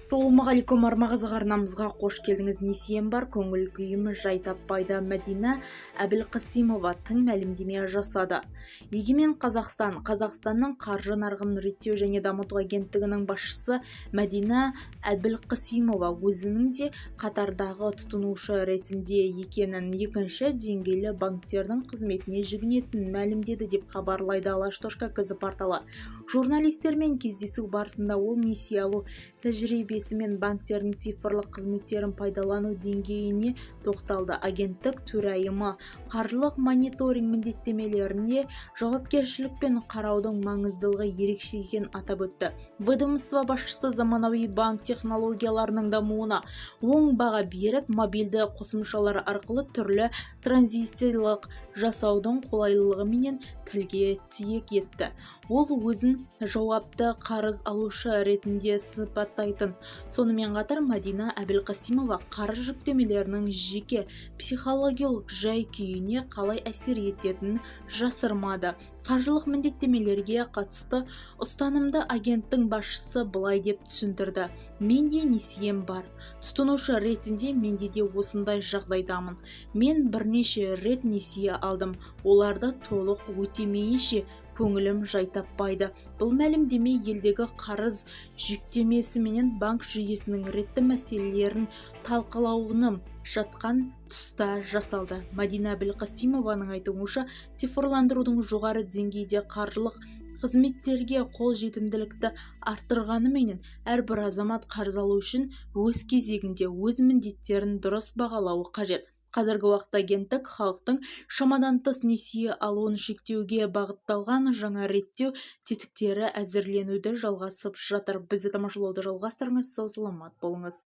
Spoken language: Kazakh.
Ассалаумағалейкум, армағызы арнамызға қош келдіңіз. Несием бар, көңіл күйім жай таппайды. Мәдина Әбілқасимова тың мәлімдеме жасады. Егемен Қазақстанның қаржы нарығын реттеу және дамыту агенттігінің басшысы Мәдина Әбілқасимова өзінің де қатардағы тұтынушы ретінде екенін, екінші деңгейлі банктердің қызметіне жүгінетінін мәлімдеді деп хабарлайды Алаш.кз порталы. Журналистермен кездесу барысында ол несие алу тәжірибесі мен банктердің цифрлық қызметтерін пайдалану деңгейіне тоқталды. Агенттік төрайымы қаржылық мониторинг міндеттемелеріне жауапкершілікпен қараудың маңыздылығы ерекше екенін атап өтті. Ведомство басшысы заманауи банк технологияларының дамуына оң баға беріп, мобильді қосымшалар арқылы түрлі транзакциялар жасаудың қолайлылығы менен тілге тиек етті. Ол өзін жауапты қарыз алушы ретінде сипаттайтын. Сонымен қатар Мәдина Әбілқасимова қарыз жүктемелерінің жеке психологиялық жай-күйіне қалай әсер ететінін жасырмады. Қаржылық міндеттемелерге қатысты ұстанымды агенттің басшысы былай деп түсіндірді: менде несием бар. Тұтынушы ретінде менде де осындай жағдайдамын. Мен бірнеше рет несие алдым. Оларды толық өтемейінше көңілім жай таппайды. Бұл мәлімдеме елдегі қарыз жүктемесі менен банк жүйесінің ретті мәселелерін талқылауының жатқан тұста жасалды. Мәдина Әбілқасимованың айтуынша, цифрландырудың жоғары деңгейде қаржылық қызметтерге қол жетімділікті арттырғанымен әрбір азамат қарыз алу үшін өз кезегінде өз міндеттерін дұрыс бағалауы қажет. Қазіргі уақытта агенттік халықтың шамадан тыс несие алуын шектеуге бағытталған жаңа реттеу тетіктері әзірленуді жалғасып жатыр. Бізді тамашалауды жалғастырыңыз, сау саламат болыңыз.